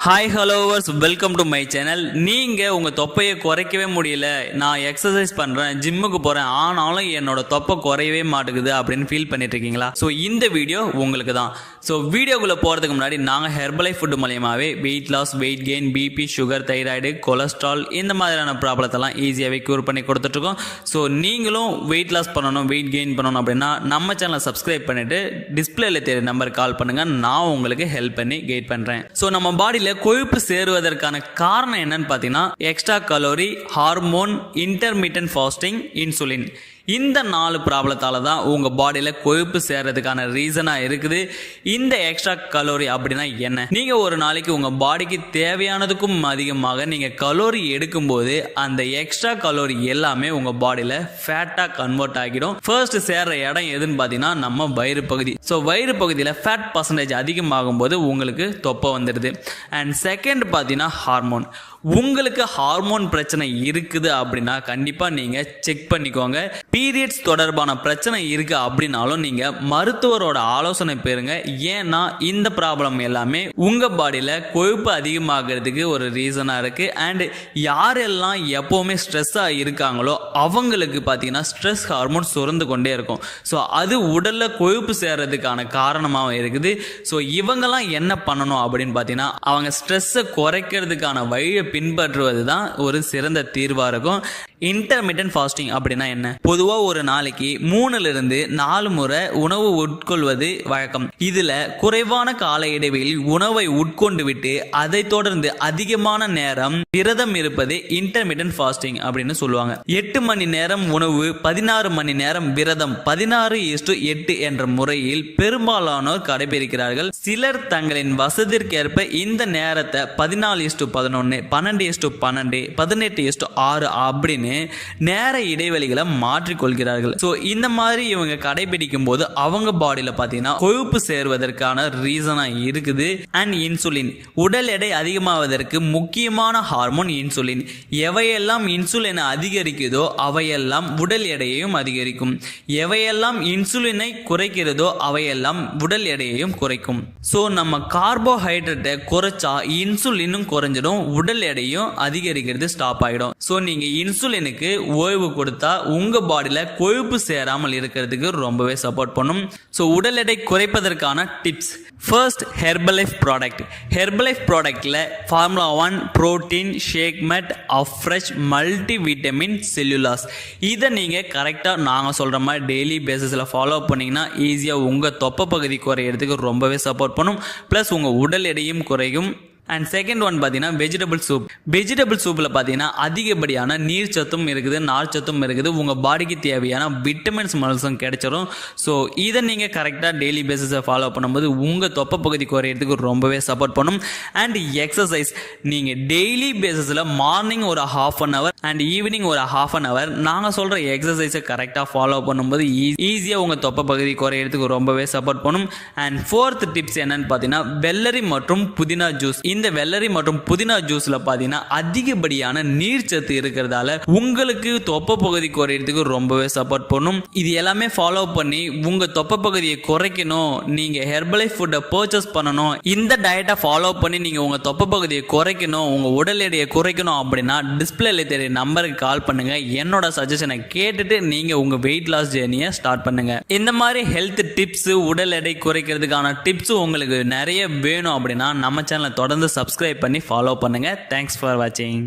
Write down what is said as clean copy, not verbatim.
Hi ஹலோவர்ஸ், welcome to my channel. நீங்கள் உங்கள் தொப்பையை குறைக்கவே முடியல, நான் எக்ஸசைஸ் பண்ணுறேன், ஜிம்முக்கு போகிறேன், ஆனாலும் என்னோட தொப்பை குறையவே மாட்டேங்குது அப்படின்னு ஃபீல் பண்ணிட்டு இருக்கீங்களா? ஸோ இந்த வீடியோ உங்களுக்கு தான். ஸோ வீடியோக்குள்ளே போகிறதுக்கு முன்னாடி நாங்கள் ஹெர்பலைஃப் ஃபுட் மூலியமாகவே weight loss, weight gain, BP, sugar, thyroid, cholesterol இந்த மாதிரியான ப்ராப்ளத்தெல்லாம் ஈஸியாகவே க்யூர் பண்ணி கொடுத்துட்ருக்கோம். ஸோ நீங்களும் வெயிட் லாஸ் பண்ணணும், வெயிட் கெயின் பண்ணணும் அப்படின்னா நம்ம சேனலை சப்ஸ்கிரைப் பண்ணிவிட்டு டிஸ்பிளேல தெரிய நம்பருக்கு கால் பண்ணுங்கள். நான் உங்களுக்கு ஹெல்ப் பண்ணி கைட் பண்ணுறேன். ஸோ நம்ம பாடியில் கொழுப்பு சேருவதற்கான காரணம் என்னன்னு பார்த்தீங்கன்னா extra calorie, hormone, intermittent fasting, insulin. இந்த 4 ப்ராப்ளத்தால தான் உங்கள் பாடியில் கொழுப்பு சேர்றதுக்கான ரீசனாக இருக்குது. இந்த எக்ஸ்ட்ரா கலோரி அப்படின்னா என்ன? நீங்கள் ஒரு நாளைக்கு உங்கள் பாடிக்கு தேவையானதுக்கும் அதிகமாக நீங்கள் கலோரி எடுக்கும்போது அந்த எக்ஸ்ட்ரா கலோரி எல்லாமே உங்கள் பாடியில் ஃபேட்டாக கன்வெர்ட் ஆகிடும். ஃபர்ஸ்ட் சேர்ற இடம் எதுன்னு பார்த்தீங்கன்னா நம்ம வயிறு பகுதி. ஸோ வயிறு பகுதியில் ஃபேட் பர்சன்டேஜ் அதிகமாகும் போது உங்களுக்கு தொப்பை வந்துடுது. அண்ட் செகண்ட் பார்த்தீங்கன்னா ஹார்மோன். உங்களுக்கு ஹார்மோன் பிரச்சனை இருக்குது அப்படின்னா கண்டிப்பாக நீங்கள் செக் பண்ணிக்கோங்க. பீரியட்ஸ் தொடர்பான பிரச்சனை இருக்குது அப்படின்னாலும் நீங்கள் மருத்துவரோட ஆலோசனை பெறுங்க. ஏன்னா இந்த ப்ராப்ளம் எல்லாமே உங்கள் பாடியில் கொழுப்பு அதிகமாகிறதுக்கு ஒரு ரீசனாக இருக்குது. அண்ட் யாரெல்லாம் எப்போவுமே ஸ்ட்ரெஸ்ஸாக இருக்காங்களோ அவங்களுக்கு பார்த்தீங்கன்னா ஸ்ட்ரெஸ் ஹார்மோன் சுரந்து கொண்டே இருக்கும். ஸோ அது உடலில் கொழுப்பு சேர்றதுக்கான காரணமாக இருக்குது. ஸோ இவங்கெல்லாம் என்ன பண்ணணும் அப்படின்னு பார்த்தீங்கன்னா அவங்க ஸ்ட்ரெஸ்ஸை குறைக்கிறதுக்கான வழியை பின்பற்றுவது தான் ஒரு சிறந்த தீர்வாக இருக்கும். இன்டர்மீடியன்ட் ஃபாஸ்டிங் அப்படின்னா என்ன? பொதுவாக ஒரு நாளைக்கு 3-4 முறை உணவு உட்கொள்வது வழக்கம். இதில் குறைவான கால இடைவெளியில் உணவை உட்கொண்டு விட்டு அதை தொடர்ந்து அதிகமான நேரம் விரதம் இருப்பது இன்டர்மீடியன்ட் ஃபாஸ்டிங் அப்படின்னு சொல்லுவாங்க. 8 மணி நேரம் உணவு, 16 மணி நேரம் விரதம், 16:8 என்ற முறையில் பெரும்பாலானோர் கடைபிடிக்கிறார்கள். சிலர் தங்களின் வசதிக்கேற்ப இந்த நேரத்தை 14:11, 12:12, 18:6 அப்படின்னு நேர இடைவெளிகளை மாற்றிக்கொள்கிறார்கள். ஸோ இந்த மாதிரி இவங்க கடைபிடிக்கும் போது அவங்க பாடியில் பார்த்தீங்கன்னா கொழுப்பு சேர்வதற்கான ரீசனா இருக்குது. அண்ட் இன்சுலின், உடல் எடை அதிகமாவதற்கு முக்கியமான ஹார்மோன் இன்சுலின். எவையெல்லாம் இன்சுலினை அதிகரிக்குதோ அவையெல்லாம் உடல் எடையையும் அதிகரிக்கும். எவையெல்லாம் இன்சுலினை குறைக்கிறதோ அவையெல்லாம் உடல் எடையையும் குறைக்கும். ஸோ நம்ம கார்போஹைட்ரேட்டை குறைச்சா இன்சுலினும் குறைஞ்சிடும், உடல் எடையும் அதிகரிக்கிறது ஸ்டாப் ஆகிடும். ஸோ நீங்க இன்சுலினுக்கு ஓய்வு கொடுத்தா உங்க பாடியில கொழுப்பு சேராமல் இருக்கிறதுக்கு ரொம்பவே சப்போர்ட் பண்ணும். ஸோ உடல் எடை குறைப்பதற்கான tips. First, Herbalife product. Herbalife ப்ராடக்ட்ல formula 1 protein shake made of fresh multi vitamin cellulose. இதை நீங்கள் கரெக்டாக நாங்கள் சொல்கிற மாதிரி டெய்லி பேசிஸில் ஃபாலோ பண்ணிங்கன்னா ஈஸியாக உங்கள் தொப்பை பகுதி குறையிறதுக்கு ரொம்பவே சப்போர்ட் பண்ணும். ப்ளஸ் உங்கள் உடல் எடையும் குறையும். அண்ட் செகண்ட் ஒன் பார்த்தீங்கன்னா வெஜிடபிள் சூப். வெஜிடபிள் சூப்பில் பார்த்தீங்கன்னா அதிகப்படியான நீர் சத்தும் இருக்குது, நார் சத்தும் இருக்குது. உங்கள் பாடிக்கு தேவையான விட்டமின்ஸ் மினரல்ஸும் கிடைச்சிடும். ஸோ இதை நீங்கள் கரெக்டாக டெய்லி பேசிஸை ஃபாலோ பண்ணும்போது உங்கள் தொப்பை பகுதி குறையிறதுக்கு ரொம்பவே சப்போர்ட் பண்ணும். அண்ட் எக்ஸசைஸ், நீங்கள் டெய்லி பேசிஸில் மார்னிங் ஒரு 1/2 hour அண்ட் ஈவினிங் ஒரு 1/2 hour நாங்கள் சொல்கிற எக்ஸசைஸை கரெக்டாக ஃபாலோ பண்ணும்போது ஈஸியாக உங்கள் தொப்பை பகுதி குறையிறதுக்கு ரொம்பவே சப்போர்ட் பண்ணும். அண்ட் ஃபோர்த் டிப்ஸ் என்னன்னு பார்த்தீங்கன்னா வெள்ளரி மற்றும் புதினா ஜூஸ். இந்த வெள்ளரி மற்றும் புதினா ஜூஸ்ல பாத்தீங்கன்னா அதிகப்படியான நீர் சத்து இருக்கிறதால உங்களுக்கு தொப்பை பகுதி குறையிறதுக்கு ரொம்பவே சப்போர்ட் பண்ணும். இது எல்லாமே ஃபாலோ பண்ணி உங்க தொப்பை பகுதியை குறைக்கணும், நீங்க ஹெர்பலைஃப் ஃபுட்டை பர்ச்சேஸ் பண்ணணும், இந்த டயட்டை ஃபாலோ பண்ணி நீங்க உங்க தொப்பை பகுதியை குறைக்கணும், உங்க உடல் எடையை குறைக்கணும் அப்படின்னா டிஸ்பிளேல தெரிய நம்பருக்கு கால் பண்ணுங்க. என்னோட சஜஷனை கேட்டுட்டு நீங்க உங்க வெயிட் லாஸ் ஜேர்னியை ஸ்டார்ட் பண்ணுங்க. இந்த மாதிரி ஹெல்த் டிப்ஸ், உடல் எடை குறைக்கிறதுக்கான டிப்ஸ் உங்களுக்கு நிறைய வேணும் அப்படின்னா நம்ம சேனலை தொடர்ந்து சப்ஸ்கிரைப் பண்ணி ஃபாலோ பண்ணுங்க. தேங்க்ஸ் ஃபார் வாட்சிங்.